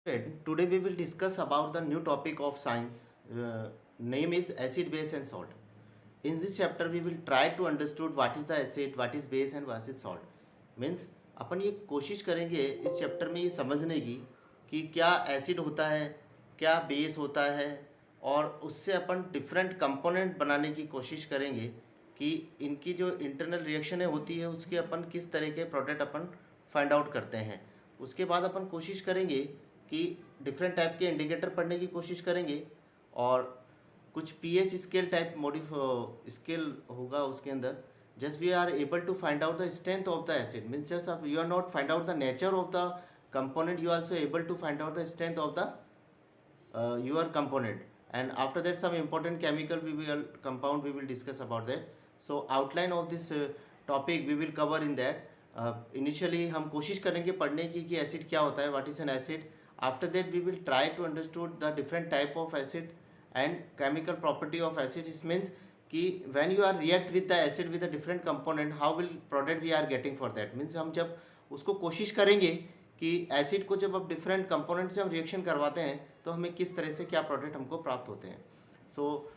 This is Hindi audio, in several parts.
Today we will discuss about the new topic of science. Name is acid, base and salt. In this chapter we will try to understood what is the acid, what is base and what is salt. Means अपन ये कोशिश करेंगे इस चैप्टर में ये समझने की कि क्या एसिड होता है, क्या बेस होता है और उससे अपन डिफरेंट कंपोनेंट बनाने की कोशिश करेंगे कि इनकी जो इंटरनल रिएक्शनें होती है उसके अपन किस तरह के प्रोडक्ट अपन फाइंड आउट करते हैं। उसके बाद अपन कोशिश करेंगे कि डिफरेंट टाइप के इंडिकेटर पढ़ने की कोशिश करेंगे और कुछ पीएच स्केल टाइप मॉडिफ स्केल होगा उसके अंदर। Just we are able to find out the strength of the acid means just you are not find out the nature of the component, you also able to find out the strength of the your component, and after that some important chemical we will compound we will discuss about that. So outline of this topic we will cover in that. Initially हम कोशिश करेंगे पढ़ने की कि एसिड क्या होता है, what is an acid. After that we will try to understood the different type of acid and chemical property of acid. It means कि when you are react with the acid with the different component how will product we are getting for that. Means हम जब उसको कोशिश करेंगे कि एसिड को जब अब डिफरेंट कंपोनेंट से हम रिएक्शन करवाते हैं तो हमें किस तरह से क्या प्रोडक्ट हमको प्राप्त होते हैं. So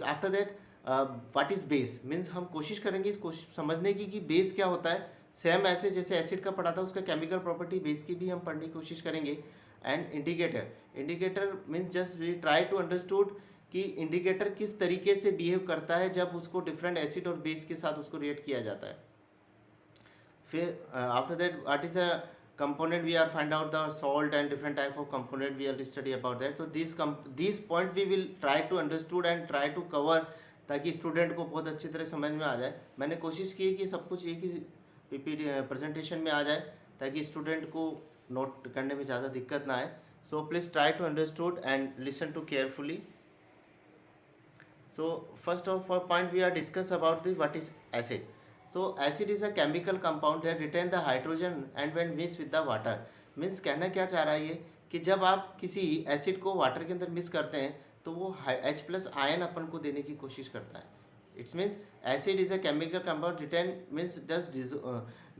after that what is base means हम कोशिश करेंगे इसको समझने की कि बेस क्या होता है. सेम ऐसे जैसे एसिड का पढ़ा था उसका केमिकल प्रॉपर्टी बेस की भी हम पढ़ने की कोशिश करेंगे. And indicator means just we try to understood कि इंडिकेटर किस तरीके से बिहेव करता है जब उसको डिफरेंट एसिड और बेस के साथ उसको रिएक्ट किया जाता है. फिर after that what is a component we are find out the salt and different type of component we will study about that. So these point we will try to understood and try to cover ताकि स्टूडेंट को बहुत अच्छी तरह समझ में आ जाए. मैंने कोशिश की कि सब कुछ एक ही पीपीटी प्रेजेंटेशन में आ जाए ताकि स्टूडेंट को नोट करने में ज़्यादा दिक्कत ना आए. So please try to understood and listen to carefully. So first of all point we are discuss about this what is acid. So acid is a chemical compound that retain the hydrogen and when mixed with the water. Means कहना क्या चाह रहा है ये कि जब आप किसी एसिड को वाटर के अंदर मिक्स करते हैं तो वो H प्लस आयन अपन को देने की कोशिश करता है. It's means acid is a chemical compound written means just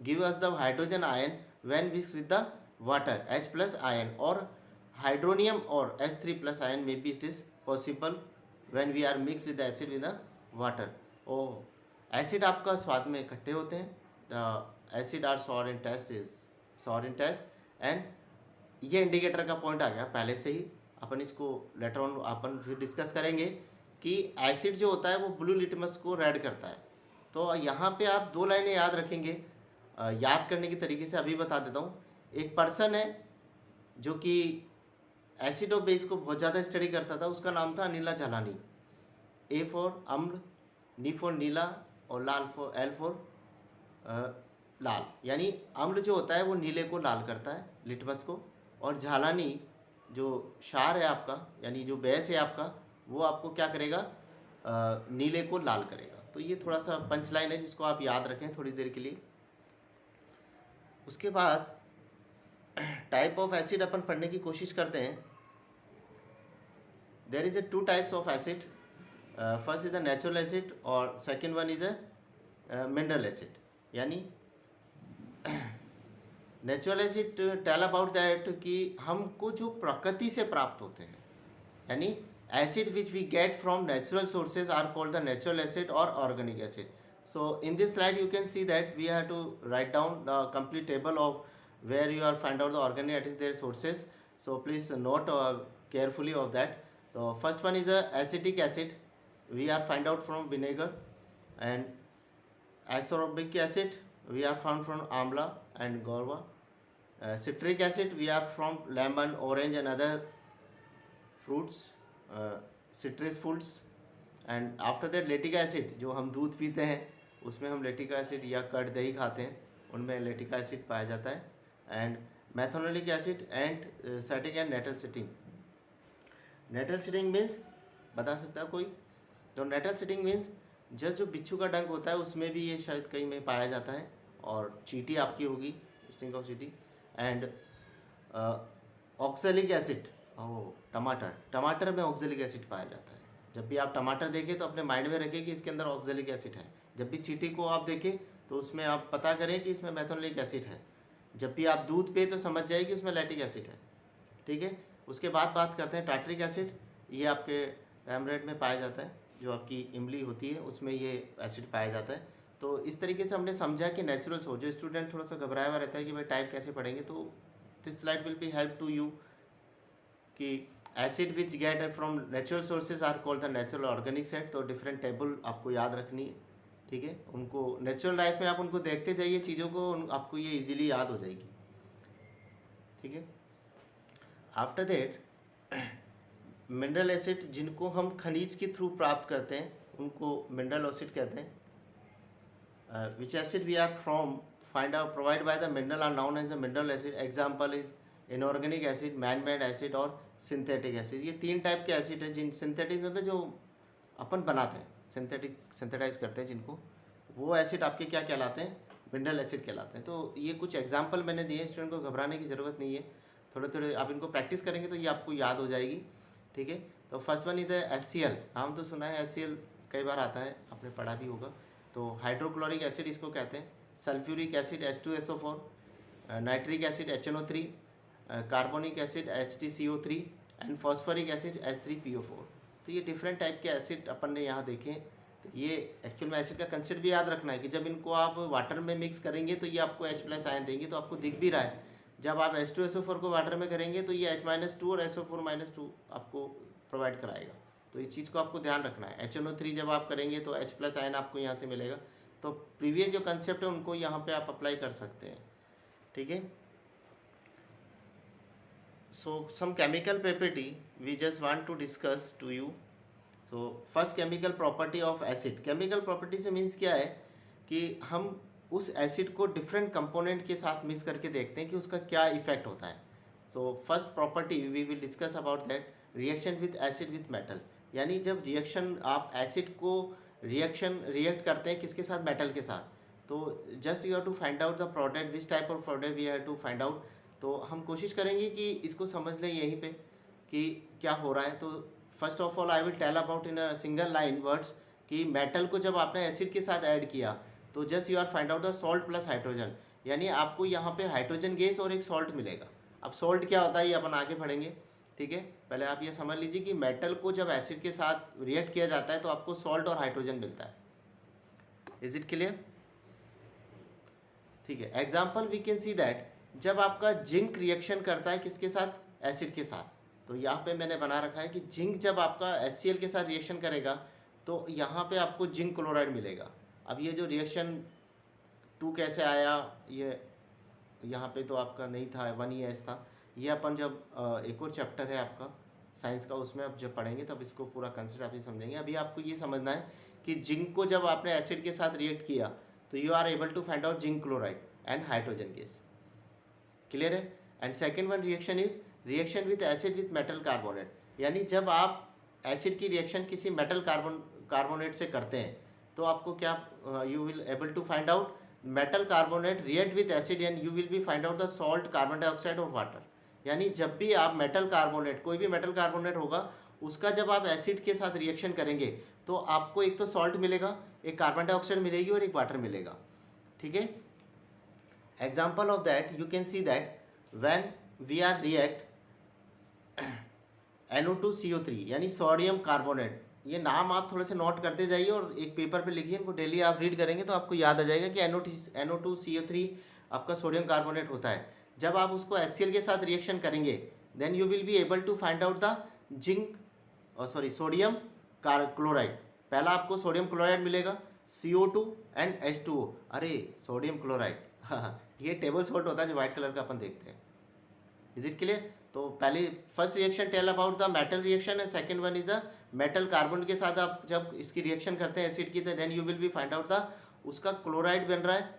give us the hydrogen ion when mix with the water H plus ion और हाइड्रोनियम और H3 plus ion maybe it is possible when we are mixed with the acid with the water. Oh, acid आपका स्वाद में इकट्ठे होते हैं. The acid are sour in taste is sour in taste and ये इंडिकेटर का पॉइंट आ गया पहले से ही. अपन इसको लेटर ऑन अपन फिर डिस्कस करेंगे कि एसिड जो होता है वो ब्लू लिटमस को रेड करता है. तो यहाँ पे आप दो लाइनें याद रखेंगे. याद करने के तरीके से अभी बता देता हूँ. एक पर्सन है जो कि एसिड और बेस को बहुत ज़्यादा स्टडी करता था. उसका नाम था अनिला झालानी. ए फॉर अम्ल, नी फॉर नीला और लाल फॉर एल फॉर लाल. यानी अम्ल जो होता है वो नीले को लाल करता है लिटमस को, और झालानी जो क्षार है आपका यानी जो बेस है आपका वो आपको क्या करेगा, नीले को लाल करेगा. तो ये थोड़ा सा पंच लाइन है जिसको आप याद रखें थोड़ी देर के लिए. उसके बाद टाइप ऑफ एसिड अपन पढ़ने की कोशिश करते हैं. There is a two types of acid. First is a natural acid और second one is a mineral acid. यानी natural acid tell about that कि हमको जो प्रकृति से प्राप्त होते हैं, यानी acid which we get from natural sources are called the natural acid और organic acid. So in this slide you can see that we have to write down the complete table of where you are find out the organic that is their sources. So please note carefully of that. So first one is a acetic acid. We are find out from vinegar. And ascorbic acid we are found from amla and guava. Citric acid we are from lemon, orange and other fruits, citrus fruits. And after that lactic acid जो हम दूध पीते हैं उसमें हम lactic acid या कर्ड दही खाते हैं उनमें lactic acid पाया जाता है. And methanoic acid and acetic and nettle sting. Nettle sting means बता सकता है कोई? तो नेटल सिटिंग मीन्स जस्ट जो बिच्छू का डंक होता है उसमें भी ये शायद कहीं में पाया जाता है, और चींटी आपकी होगी स्टिंग ऑफ चींटी. एंड ऑक्सैलिक एसिड, टमाटर में ऑक्सैलिक एसिड पाया जाता है. जब भी आप टमाटर देखें तो अपने माइंड में रखें कि इसके अंदर ऑक्सैलिक एसिड है. जब भी चींटी को आप देखें तो उसमें आप पता करें कि इसमें मैथोनोलिक एसिड है. जब भी आप दूध पे तो समझ जाए कि उसमें लैक्टिक एसिड है. ठीक है। उसके बाद बात करते हैं टार्टरिक एसिड। ये आपके टैमरेट में पाया जाता है, जो आपकी इमली होती है उसमें ये एसिड पाया जाता है। तो इस तरीके से हमने समझा कि नेचुरल सोर्स, जो स्टूडेंट थोड़ा सा घबराया हुआ रहता है कि भाई टाइप कैसे पढ़ेंगे, तो this slide will be help to you कि acid which get from natural sources are called the natural organic acid. तो डिफरेंट टेबल आपको याद रखनी है, ठीक है। उनको नेचुरल लाइफ में आप उनको देखते जाइए चीज़ों को, आपको ये इजीली याद हो जाएगी, ठीक है। आफ्टर दैट मिनरल एसिड, जिनको हम खनिज के थ्रू प्राप्त करते हैं उनको मिनरल एसिड कहते हैं। Which acid we are from find out provide by the mineral are known as the mineral acid. Example is inorganic acid, man made acid और सिंथेटिक एसिड। ये 3 टाइप के एसिड है, जिन सिंथेटिक मतलब जो अपन बनाते हैं, सिंथेटाइज करते हैं जिनको, वो एसिड आपके क्या कहलाते हैं, मिनरल एसिड कहलाते हैं। तो ये कुछ एग्जाम्पल मैंने दिए, स्टूडेंट को घबराने की ज़रूरत नहीं है, थोड़े थोड़े आप इनको प्रैक्टिस करेंगे तो ये आपको याद हो जाएगी, ठीक है। तो फर्स्ट वन इज HCl, नाम तो सुना है, HCl कई बार आता है, आपने पढ़ा भी होगा। तो हाइड्रोक्लोरिक एसिड इसको कहते हैं। Sulphuric acid H2SO4, nitric acid HNO3, carbonic acid HTCO3 and phosphoric acid H3PO4। तो ये डिफरेंट टाइप के एसिड अपन ने यहाँ देखे। तो ये एक्चुअल में एसिड का कंसेप्ट भी याद रखना है कि जब इनको आप वाटर में मिक्स करेंगे तो ये आपको H+ आयन देंगे, तो आपको दिख भी रहा है। जब आप H2SO4 को वाटर में करेंगे तो ये H-2 और SO4-2 आपको प्रोवाइड कराएगा। तो इस चीज़ को आपको ध्यान रखना है। HNO3 जब आप करेंगे तो H+ आयन आपको यहाँ से मिलेगा। तो प्रीवियस जो कंसेप्ट है उनको यहाँ पे आप अप्लाई कर सकते हैं, ठीक है। So some chemical property we just want to discuss to you. So first chemical property of acid. Chemical property से मीन्स क्या है कि हम उस एसिड को डिफरेंट कंपोनेंट के साथ मिक्स करके देखते हैं कि उसका क्या इफेक्ट होता है। So first property we will discuss about that, reaction with acid with metal. यानी जब रिएक्शन, आप एसिड को रिएक्ट करते हैं किसके साथ, मेटल के साथ। तो just you have to find out the product, which type of product we have to find out. तो हम कोशिश करेंगे कि इसको समझ लें यहीं पे कि क्या हो रहा है। तो first of all I will tell about in a single line words कि मेटल को जब आपने एसिड के साथ ऐड किया तो just you are find out the salt plus hydrogen, यानी आपको यहाँ पे हाइड्रोजन गैस और एक सॉल्ट मिलेगा। अब सॉल्ट क्या होता है ये अपन आगे पढ़ेंगे, ठीक है। पहले आप ये समझ लीजिए कि मेटल को जब एसिड के साथ रिएक्ट किया जाता है तो आपको सॉल्ट और हाइड्रोजन मिलता है। इज इट क्लियर, ठीक है। Example we can see that जब आपका जिंक रिएक्शन करता है किसके साथ, एसिड के साथ, तो यहाँ पे मैंने बना रखा है कि जिंक जब आपका HCl के साथ रिएक्शन करेगा तो यहाँ पे आपको जिंक क्लोराइड मिलेगा। अब ये जो रिएक्शन 2 कैसे आया, ये यहाँ पे तो आपका नहीं था, 1ES था। ये अपन जब एक और चैप्टर है आपका साइंस का, उसमें अब जब पढ़ेंगे तब इसको पूरा कंसेप्ट आप समझेंगे। अभी आपको ये समझना है कि जिंक को जब आपने एसिड के साथ रिएक्ट किया तो you are able to find out zinc chloride and hydrogen gas, clear है। And second one reaction is reaction with acid with metal carbonate, यानी जब आप एसिड की रिएक्शन किसी मेटल कार्बोनेट से करते हैं तो आपको क्या, you will able to find out metal carbonate react with acid and you will be find out the salt, carbon dioxide और वाटर। यानी जब भी आप मेटल कार्बोनेट, कोई भी मेटल कार्बोनेट होगा, उसका जब आप एसिड के साथ रिएक्शन करेंगे तो आपको एक तो सॉल्ट मिलेगा, एक कार्बन डाइऑक्साइड मिलेगी और एक वाटर मिलेगा, ठीक है। Example of that you can see that when we are react NO2CO3 यानी सोडियम कार्बोनेट, ये नाम आप थोड़े से नोट करते जाइए और एक पेपर पे लिखिए, इनको डेली आप रीड करेंगे तो आपको याद आ जाएगा कि NO2CO3 आपका सोडियम कार्बोनेट होता है। जब आप उसको HCl के साथ रिएक्शन करेंगे then you will be able to find out the sodium chloride. पहला आपको सोडियम क्लोराइड मिलेगा, CO2 एंड H2O। अरे सोडियम क्लोराइड, हाँ ये टेबल सॉल्ट होता है जो व्हाइट कलर का अपन देखते हैं। Is it clear. तो पहले first reaction tell about the metal reaction and second one is the metal carbon के साथ आप जब इसकी रिएक्शन करते हैं एसिड की, तो then you will be find out the उसका क्लोराइड बन रहा है,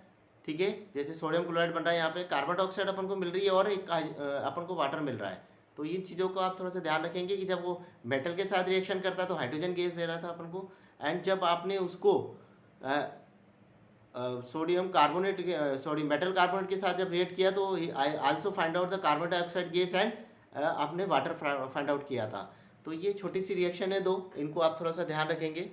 ठीक है। जैसे सोडियम क्लोराइड बन रहा है, यहाँ पे कार्बन डाइऑक्साइड अपन को मिल रही है और एक अपन को वाटर मिल रहा है। तो इन चीज़ों को आप थोड़ा सा ध्यान रखेंगे कि जब वो मेटल के साथ रिएक्शन करता है तो हाइड्रोजन गैस दे रहा था अपन को, एंड जब आपने उसको सोडियम कार्बोनेट मेटल कार्बोनेट के साथ जब रिएक्ट किया तो I also find out the carbon dioxide gas and आपने वाटर फाइंड आउट किया था। तो ये छोटी सी रिएक्शन है 2, इनको आप थोड़ा सा ध्यान रखेंगे।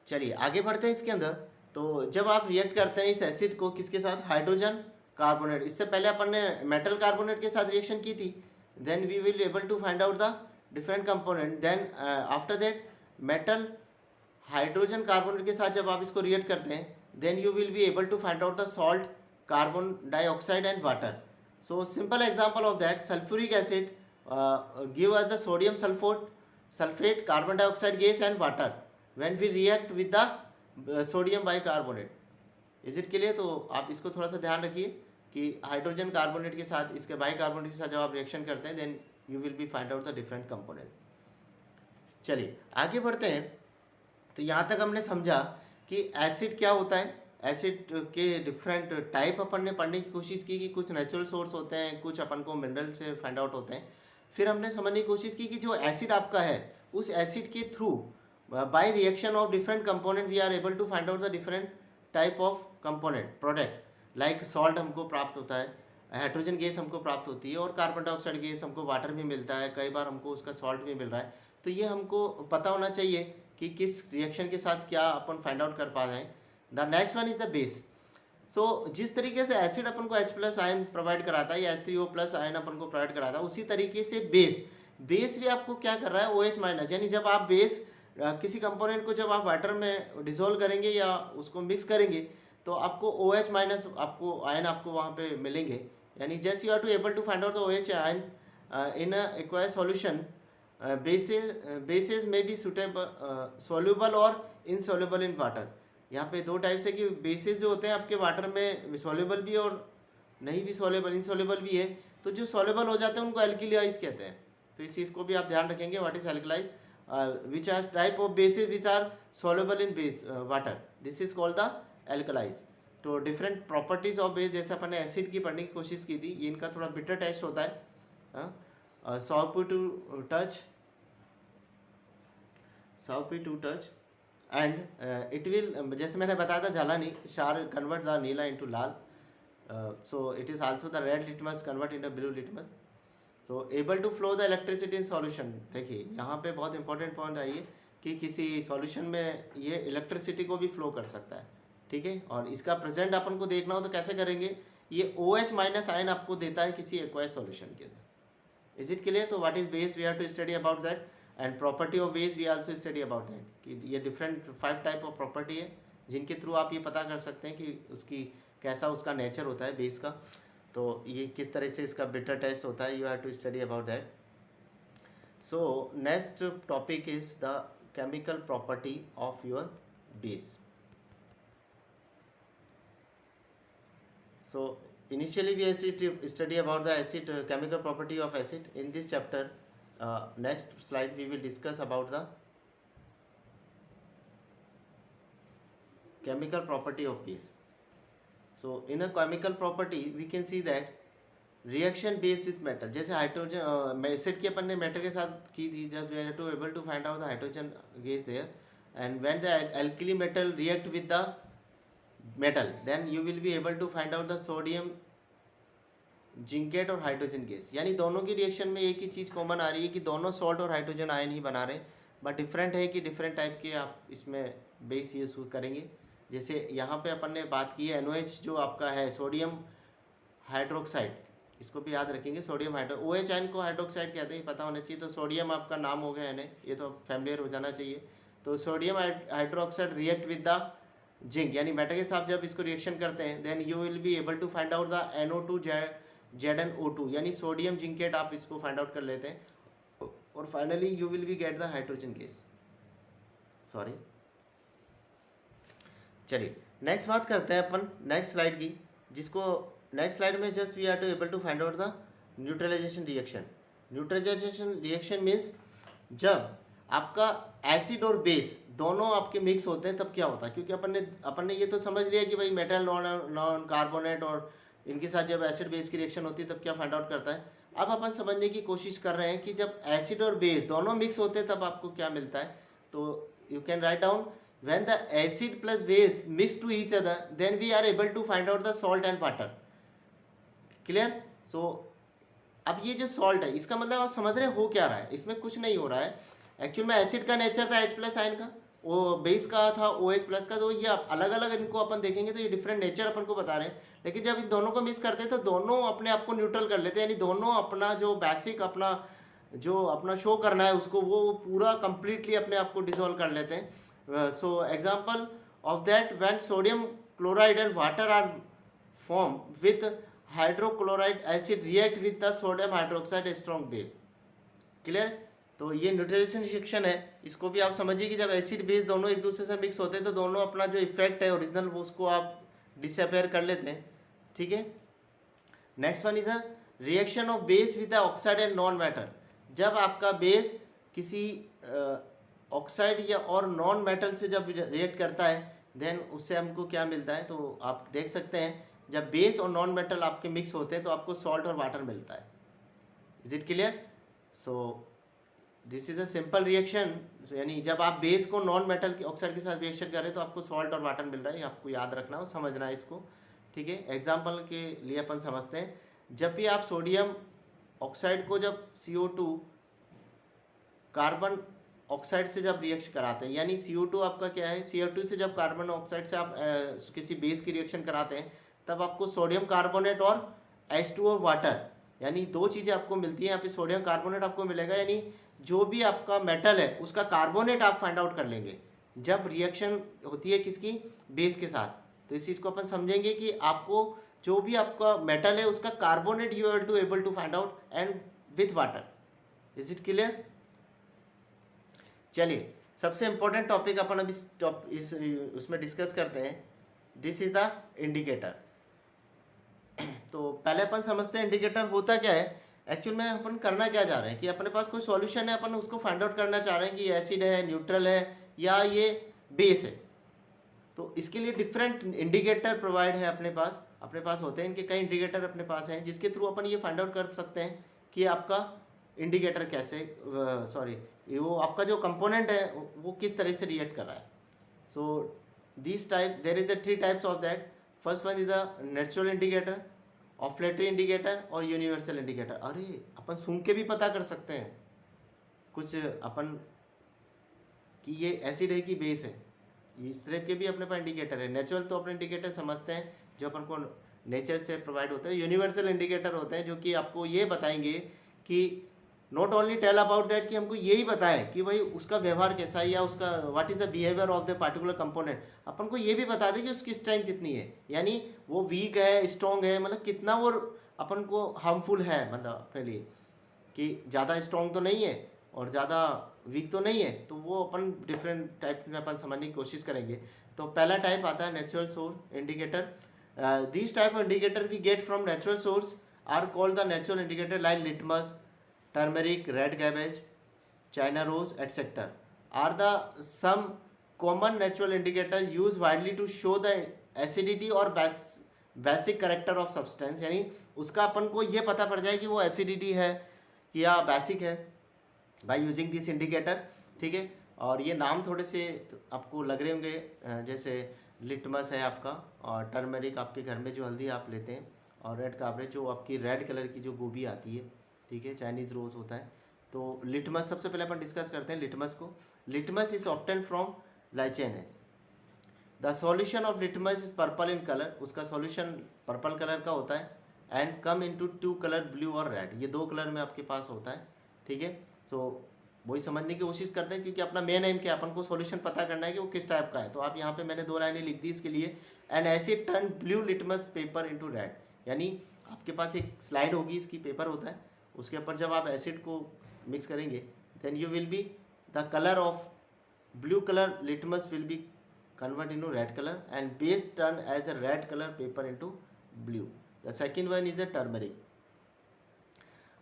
चलिए आगे बढ़ते हैं इसके अंदर। तो जब आप रिएक्ट करते हैं इस एसिड को किसके साथ, हाइड्रोजन कार्बोनेट, इससे पहले अपन ने मेटल कार्बोनेट के साथ रिएक्शन की थी, then we will able to find out the different component. Then after that metal hydrogen carbonate के साथ जब आप इसको रिएक्ट करते हैं, then you will be able to find out the salt, carbon dioxide and water. So simple example of that, sulphuric acid give us the sodium sulfate, carbon dioxide gas and water when we react with the sodium bicarbonate. Is it clear? तो आप इसको थोड़ा सा ध्यान रखिए कि हाइड्रोजन कार्बोनेट के साथ इसके बाइकार्बोनेट के साथ जब आप रिएक्शन करते हैं, then you will be find out the different component. चलिए आगे बढ़ते हैं। तो यहाँ तक हमने समझा कि एसिड क्या होता है, एसिड के डिफरेंट टाइप अपन ने पढ़ने की कोशिश की कि कुछ नेचुरल सोर्स होते हैं, कुछ अपन को मिनरल से फाइंड आउट होते हैं। फिर हमने समझने की कोशिश की कि जो एसिड आपका है, उस एसिड के through by reaction of different component we are able to find out the different type of component product. Like salt हमको प्राप्त होता है, हाइड्रोजन गैस हमको प्राप्त होती है, और कार्बन डाइऑक्साइड गैस हमको वाटर भी मिलता है, कई बार हमको उसका सॉल्ट भी मिल रहा है। तो ये हमको पता होना चाहिए कि किस रिएक्शन के साथ क्या अपन फाइंड आउट कर पा रहे हैं। The next one is the base. So जिस तरीके से एसिड अपन को H+ आयन प्रोवाइड कराता है या H3O+ आयन अपन को प्रोवाइड कराता है, उसी तरीके से बेस भी आपको क्या कर रहा है, OH-, यानी जब आप बेस किसी कंपोनेंट को जब आप वाटर में डिसोल्व करेंगे या उसको मिक्स करेंगे, तो आपको OH- आपको आयन आपको वहाँ पे मिलेंगे। यानी just you are to able to find out the OH ion in acquired solution, bases may be suitable soluble और insoluble in वाटर। यहाँ पे दो टाइप से कि बेसिस जो होते हैं आपके वाटर में सॉल्युबल भी और नहीं भी सॉल्युबल, इनसॉल्युबल भी है। तो जो सॉल्युबल हो जाते हैं उनको एल्किलाइज कहते हैं। तो इस चीज़ को भी आप ध्यान रखेंगे, what is alkalis, which are type of bases which are soluble in base water, this is called the alkalis. तो डिफरेंट प्रॉपर्टीज ऑफ बेस, जैसे अपन ने एसिड की पढ़ने की कोशिश की थी, ये इनका थोड़ा बिटर टेस्ट होता है, sour to touch and it will, जैसे मैंने बताया था Jhalani shall convert the Neela into Lal, so it is also the red litmus convert into blue litmus, so able to flow the electricity in solution। देखिए यहाँ पे बहुत इंपॉर्टेंट पॉइंट आई है कि किसी सॉल्यूशन में ये इलेक्ट्रिसिटी को भी फ्लो कर सकता है, ठीक है। और इसका प्रेजेंट अपन को देखना हो तो कैसे करेंगे, ये OH- आयन आपको देता है किसी एक्वायर्ड सॉल्यूशन के अंदर। Is it clear? तो what is base, we have to study about that, and property of base we also study about that, कि ये डिफरेंट 5 टाइप ऑफ प्रॉपर्टी है जिनके थ्रू आप ये पता कर सकते हैं कि उसकी कैसा उसका नेचर होता है बेस का। तो ये किस तरह से इसका बिटर टेस्ट होता है, you have to study about that. So next topic is the chemical property of your base. So initially we have to study about the acid, chemical property of acid. In this chapter, next slide we will discuss about the chemical property of base. So in a chemical property we can see that reaction base with metal, जैसे हाइड्रोजन एसिड की अपन ने मेटल के साथ की थी, जब we are to able to find out the hydrogen gas there, and when the alkali metal react with the metal, then you will be able to find out the sodium zincate और हाइड्रोजन गैस। यानी दोनों की रिएक्शन में एक ही चीज़ कॉमन आ रही है कि दोनों सॉल्ट और हाइड्रोजन आयन ही बना रहे हैं, बट डिफरेंट है कि डिफरेंट टाइप के आप इसमें बेस यूज करेंगे। जैसे यहाँ पे अपन ने बात की है NOH जो आपका है सोडियम हाइड्रोक्साइड, इसको भी याद रखेंगे, सोडियम हाइड्रो, OH आयन को हाइड्रोक्साइड कहते हैं, पता होना चाहिए। तो सोडियम आपका नाम हो गया है, ये तो फैमिलियर हो जाना चाहिए। तो sodium hydroxide react with the zinc, यानी मेटल के साथ जब इसको रिएक्शन करते हैं, then you will be able to find out the NO2 ZnO2, यानी सोडियम जिंकेट आप इसको फाइंड आउट कर लेते हैं, और finally you will be get the hydrogen gas. Sorry, चलिए नेक्स्ट बात करते हैं अपन नेक्स्ट स्लाइड की, जिसको नेक्स्ट स्लाइड में just we are to able to find out the neutralisation reaction. Neutralisation reaction means जब आपका एसिड और बेस दोनों आपके मिक्स होते हैं तब क्या होता है, क्योंकि अपन ने ये तो समझ लिया कि भाई मेटल नॉन कार्बोनेट और इनके साथ जब एसिड बेस की रिएक्शन होती है तब क्या फाइंड आउट करता है। अब अपन समझने की कोशिश कर रहे हैं कि जब एसिड और बेस दोनों मिक्स होते हैं तब आपको क्या मिलता है। तो you can write down, when the acid plus base mix to each other, then we are able to find out the salt and water. Clear? So अब ये जो सॉल्ट है इसका मतलब आप समझ रहे हैं हो क्या रहा है, इसमें कुछ नहीं हो रहा है। एक्चुअल में एसिड का नेचर था H+ आयन का, वो बेस का था OH प्लस का, तो ये अलग अलग इनको अपन देखेंगे तो ये डिफरेंट नेचर अपन को बता रहे हैं। लेकिन जब इन दोनों को मिक्स करते हैं तो दोनों अपने आप को न्यूट्रल कर लेते हैं, यानी दोनों अपना जो बेसिक अपना जो अपना शो करना है उसको वो पूरा कंप्लीटली अपने आप को डिसॉल्व कर लेते हैं। So example of that, when sodium chloride and water are form with hydrochloride acid react with the sodium hydroxide strong base. Clear? तो ये न्यूट्रलाइजेशन रिएक्शन है, इसको भी आप समझिए कि जब एसिड बेस दोनों एक दूसरे से मिक्स होते हैं तो दोनों अपना जो इफेक्ट है ओरिजिनल वो उसको आप डिसअपेयर कर लेते हैं। ठीक है, next one is a reaction of base with oxide and non metal. जब आपका बेस किसी ऑक्साइड या और नॉन मेटल से जब रिएक्ट करता है देन उससे हमको क्या मिलता है, तो आप देख सकते हैं जब बेस और नॉन मेटल आपके मिक्स होते हैं तो आपको सॉल्ट और वाटर मिलता है। Is it clear? So this is a simple reaction, यानी जब आप बेस को नॉन मेटल के ऑक्साइड के साथ रिएक्शन कर रहे हैं तो आपको सॉल्ट और वाटर मिल रहा है, आपको याद रखना और समझना है इसको। ठीक है, एग्जाम्पल के लिए अपन समझते हैं, जब भी आप सोडियम ऑक्साइड को जब CO2 कार्बन ऑक्साइड से जब रिएक्शन कराते हैं, यानी CO2 आपका क्या है, CO2 से जब कार्बन ऑक्साइड से आप किसी बेस की रिएक्शन कराते हैं तब आपको सोडियम कार्बोनेट और H2O वाटर, यानी दो चीज़ें आपको मिलती हैं। यहाँ पे सोडियम कार्बोनेट आपको मिलेगा, यानी जो भी आपका मेटल है उसका कार्बोनेट आप फाइंड आउट कर लेंगे जब रिएक्शन होती है किसकी, बेस के साथ। तो इस चीज़ को अपन समझेंगे कि आपको जो भी आपका मेटल है उसका carbonate you are to able to find out and with water. Is it clear? चलिए, सबसे इंपॉर्टेंट टॉपिक अपन अभी इस उसमें डिस्कस करते हैं, दिस इज द इंडिकेटर। तो पहले अपन समझते हैं इंडिकेटर होता क्या है। एक्चुअल में अपन करना क्या चाह रहे हैं कि अपने पास कोई सॉल्यूशन है, अपन उसको फाइंड आउट करना चाह रहे हैं कि एसिड है, न्यूट्रल है या ये बेस है। तो इसके लिए डिफरेंट इंडिकेटर प्रोवाइड है अपने पास होते हैं, इनके कई इंडिकेटर अपने पास हैं जिसके थ्रू अपन ये फाइंड आउट कर सकते हैं कि आपका इंडिकेटर कैसे वो आपका जो कंपोनेंट है वो किस तरह से रिएक्ट कर रहा है। So this type there is a 3 types of that. First one is the natural indicator, olfactory indicator और यूनिवर्सल इंडिकेटर। अरे अपन सूंघ के भी पता कर सकते हैं कुछ अपन कि ये एसिड है कि बेस है, इस तरह के भी अपने पास इंडिकेटर है। नेचुरल तो अपने इंडिकेटर समझते हैं जो अपन को नेचर से प्रोवाइड होते हैं। यूनिवर्सल इंडिकेटर होते हैं जो कि आपको ये बताएंगे कि not only tell about that, कि हमको यही बताएं कि भाई उसका व्यवहार कैसा है या उसका what is the behaviour of the particular component. अपन को ये भी बता दें कि उसकी स्ट्रेंथ कितनी है, यानी वो वीक है, स्ट्रॉन्ग है, मतलब कितना वो अपन को हार्मफुल है, मतलब अपने लिए कि ज़्यादा स्ट्रॉन्ग तो नहीं है और ज़्यादा वीक तो नहीं है। तो वो अपन डिफरेंट टाइप में अपन समझने की कोशिश करेंगे। तो पहला टाइप आता है natural source indicator. This type of indicator we get from natural source are called the natural indicator, like litmus, turmeric, red cabbage, China rose, etc. are the some common natural indicators used widely to show the acidity or basic character of substance, यानी उसका अपन को ये पता पड़ जाए कि वो एसिडिटी है या बेसिक है बाय यूजिंग दिस इंडिकेटर। ठीक है, और ये नाम थोड़े से आपको लग रहे होंगे, जैसे लिटमस है आपका, और टर्मरिक आपके घर में जो हल्दी आप लेते हैं, और रेड काब्रेज जो आपकी रेड कलर की जो गोभी आती है, ठीक है, चाइनीज़ रोज होता है। तो लिटमस सबसे पहले अपन डिस्कस करते हैं लिटमस को। Litmus is obtain from lichens. The solution of litmus is purple in colour, उसका सॉल्यूशन पर्पल कलर का होता है, and come into 2 colour, blue और रेड, ये 2 कलर में आपके पास होता है। ठीक है, सो वही समझने की कोशिश करते हैं क्योंकि अपना मेन एम क्या, अपन को सॉल्यूशन पता करना है कि वो किस टाइप का है। तो आप यहाँ पे मैंने 2 लाइनें लिख दी इसके लिए, and asset turn blue litmus paper into red, यानी आपके पास एक स्लाइड होगी, इसकी पेपर होता है, उसके ऊपर जब आप एसिड को मिक्स करेंगे then you will be the colour of blue colour litmus will be convert into red colour and base turn as a red colour paper into blue. The second one is a turmeric.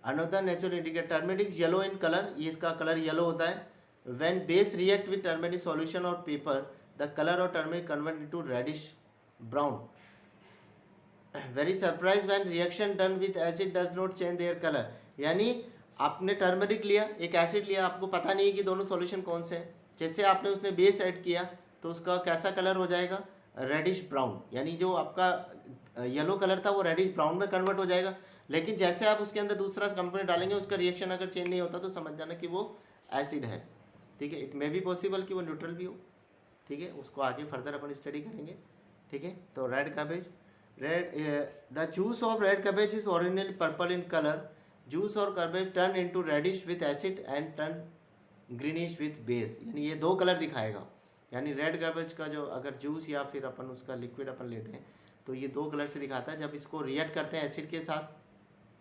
Another natural indicator, turmeric yellow in colour, ये इसका कलर येलो होता है। When base react with turmeric solution और paper the colour of turmeric convert into reddish brown. Very surprise when reaction done with acid does not change their colour, यानी आपने टर्मरिक लिया, एक एसिड लिया, आपको पता नहीं है कि दोनों सॉल्यूशन कौन से हैं। जैसे आपने उसने बेस ऐड किया तो उसका कैसा कलर हो जाएगा, रेडिश ब्राउन, यानी जो आपका येलो कलर था वो रेडिश ब्राउन में कन्वर्ट हो जाएगा। लेकिन जैसे आप उसके अंदर दूसरा कंपोनेंट डालेंगे उसका रिएक्शन अगर चेंज नहीं होता तो समझ जाना कि वो एसिड है। ठीक है, इट मे बी पॉसिबल कि वो न्यूट्रल भी हो। ठीक है, उसको आगे फर्दर अपन स्टडी करेंगे, ठीक है। तो red cabbage, the juice of red cabbage is originally purple in colour, juice और cabbage turn into reddish with acid and turn greenish with base, यानी ये दो कलर दिखाएगा। यानी रेड कैबेज का जो अगर जूस या फिर अपन उसका लिक्विड अपन लेते हैं तो ये दो कलर से दिखाता है। जब इसको रिएक्ट करते हैं एसिड के साथ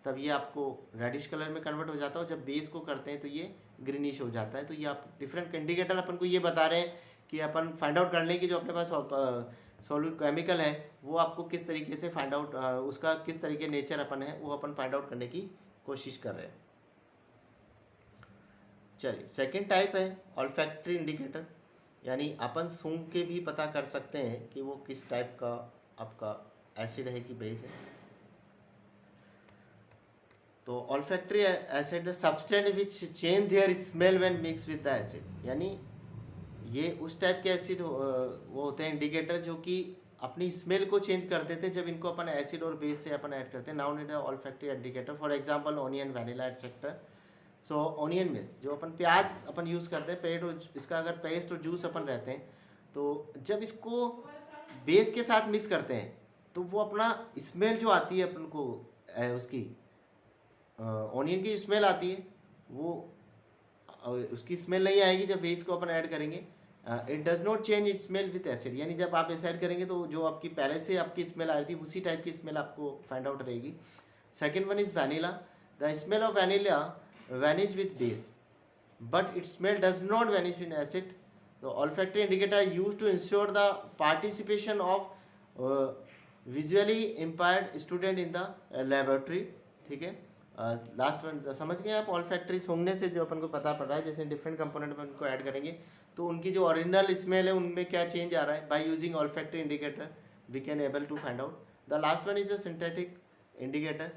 तब ये आपको रेडिश कलर में कन्वर्ट हो जाता है, और जब बेस को करते हैं तो ये ग्रीनिश हो जाता है। तो ये आप डिफरेंट इंडिकेटर अपन को ये बता रहे हैं कि अपन फाइंड आउट कर लें कि जो अपने पास सॉल्यूट केमिकल है वो आपको किस तरीके से फाइंड आउट, उसका किस तरीके नेचर अपन है वो अपन फाइंड आउट करने की कोशिश कर रहे हैं। चलिए, सेकेंड टाइप है ऑल्फैक्टरी इंडिकेटर, यानी अपन सूंघ के भी पता कर सकते हैं कि वो किस टाइप का आपका एसिड है कि बेस है। तो olfactory acid the substance which change their smell when mix with the acid, यानी ये उस टाइप के एसिड वो होते हैं इंडिकेटर जो कि अपनी स्मेल को चेंज कर देते हैं जब इनको अपन एसिड और बेस से अपन ऐड करते हैं। Noun is the olfactory indicator, for example onion, vanilla etcetera. So onion means जो अपन प्याज अपन यूज़ करते हैं, पेस्ट और इसका अगर पेस्ट और जूस अपन रहते हैं तो जब इसको बेस के साथ मिक्स करते हैं तो वो अपना स्मेल जो आती है अपन को उसकी ऑनियन की स्मेल आती है वो उसकी स्मेल नहीं आएगी जब बेस को अपन ऐड करेंगे। It does not change it smell with acid, यानी जब आप ऐसे ऐड करेंगे तो जो आपकी पहले से आपकी स्मेल आ रही थी उसी टाइप की स्मेल आपको फाइंड आउट रहेगी। Second one is vanilla, the smell of vanilla vanish with base but its smell does not vanish in acid. The olfactory indicator is used to ensure the participation of visually impaired student in the laboratory, ठीक है। लास्ट वन समझ गए आप, ऑल्फैक्टरी सूंघने से जो अपन को पता पड़ रहा है, जैसे डिफरेंट कंपोनेंट में उनको ऐड करेंगे तो उनकी जो ओरिजिनल स्मेल है उनमें क्या चेंज आ रहा है। By using olfactory indicator we can able to find out. The last one is the synthetic indicator,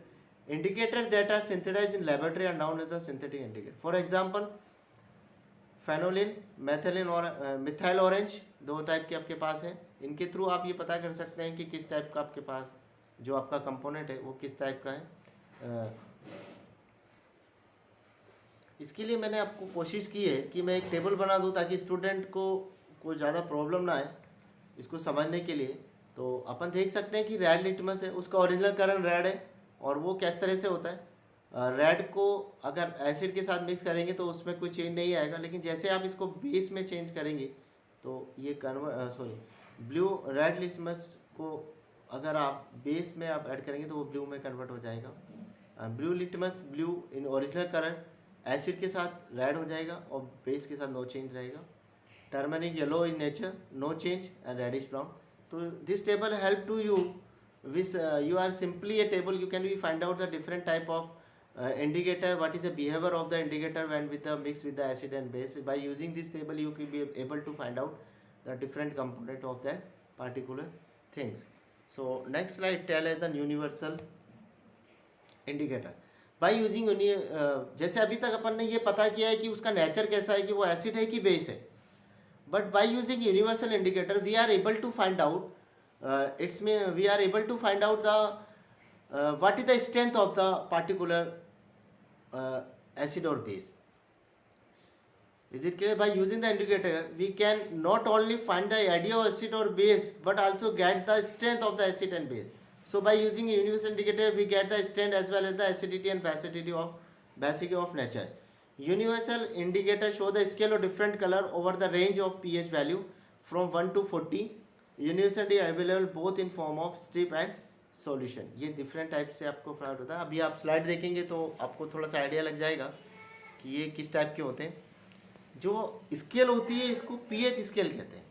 indicators that are synthesized in laboratory are known as the synthetic indicator. For example, phenolene, methylene और मिथाइल ऑरेंज, दो टाइप के आपके पास है। इनके थ्रू आप ये पता कर सकते हैं कि किस टाइप का आपके पास जो आपका कंपोनेंट है वो किस टाइप का है। इसके लिए मैंने आपको कोशिश की है कि मैं एक टेबल बना दूं ताकि स्टूडेंट को कोई ज़्यादा प्रॉब्लम ना आए इसको समझने के लिए। तो अपन देख सकते हैं कि रेड लिटमस है, उसका ओरिजिनल कलर रेड है और वो किस तरह से होता है। रेड को अगर एसिड के साथ मिक्स करेंगे तो उसमें कोई चेंज नहीं आएगा, लेकिन जैसे आप इसको बेस में चेंज करेंगे तो ये ब्लू रेड लिटमस को अगर आप बेस में आप ऐड करेंगे तो वो ब्लू में कन्वर्ट हो जाएगा। Blue litmus blue in original colour acid के साथ रेड हो जाएगा और बेस के साथ नो चेंज रहेगा। Turmeric yellow in nature, no change and reddish brown. तो this table help to you which you are simply a table, you can be find out the different type of indicator, what is the behavior of the indicator when with the mix with the acid and base. By using this table you can be able to find out the different component of that particular things. So next slide tell us the universal indicator. By using जैसे अभी तक अपन ने ये पता किया है कि उसका नेचर कैसा है कि वो एसिड है कि बेस है, but by using universal indicator we are able to find out we are able to find out the what is the strength of the particular acid or base. Is it clear? By using the indicator we can not only find the idea of acid or base but also get the strength of the acid and base. So by using a universal indicator we get the strength as well as the acidity and basicity of nature. Universal indicator show the scale of different color over the range of pH value from 1 to 40. Universally available both in form of strip and solution. ये डिफरेंट टाइप से आपको प्राप्त होता है। अभी आप स्लाइड देखेंगे तो आपको थोड़ा सा आइडिया लग जाएगा कि ये किस टाइप के होते हैं। जो स्केल होती है इसको पीएच स्केल कहते हैं।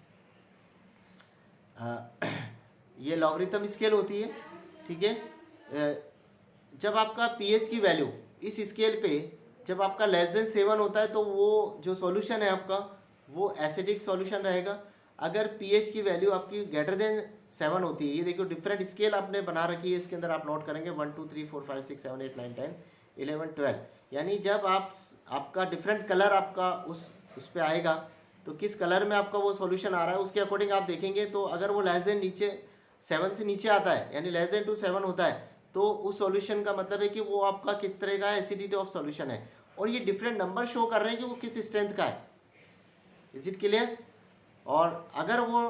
ये लॉगरिथम स्केल होती है, ठीक है। जब आपका पीएच की वैल्यू इस स्केल पे जब आपका लेस देन 7 होता है तो वो जो सॉल्यूशन है आपका वो एसिडिक सॉल्यूशन रहेगा। अगर pH की वैल्यू आपकी ग्रेटर देन 7 होती है, ये देखो डिफरेंट स्केल आपने बना रखी है, इसके अंदर आप नोट करेंगे 1 2 3 4 5 6 7 8 9 10 11 12, यानी जब आपका डिफरेंट कलर आपका उस पर आएगा तो किस कलर में आपका वो सॉल्यूशन आ रहा है उसके अकॉर्डिंग आप देखेंगे। तो अगर वो लेस देन 7 से नीचे आता है यानी लेस देन टू 7 होता है तो उस सॉल्यूशन का मतलब है कि वो आपका किस तरह का एसिडिटी ऑफ सॉल्यूशन है, और ये डिफरेंट नंबर शो कर रहे हैं कि वो किस स्ट्रेंथ का है। Is it clear? और अगर वो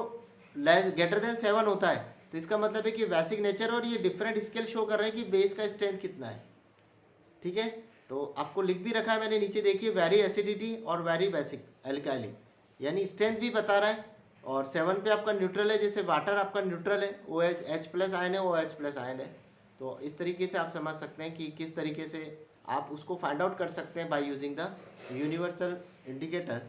लेस ग्रेटर देन 7 होता है तो इसका मतलब है कि बेसिक नेचर, और ये डिफरेंट स्केल शो कर रहा है कि बेस का स्ट्रेंथ कितना है। ठीक है, तो आपको लिख भी रखा है मैंने नीचे, देखिए वेरी एसिडिटी और वेरी बेसिक एल्काइली, यानी स्ट्रेंथ भी बता रहा है। और 7 पे आपका न्यूट्रल है, जैसे वाटर आपका न्यूट्रल है, ओ एच प्लस आयन है, ओ एच प्लस आयन है। तो इस तरीके से आप समझ सकते हैं कि किस तरीके से आप उसको फाइंड आउट कर सकते हैं by using the universal indicator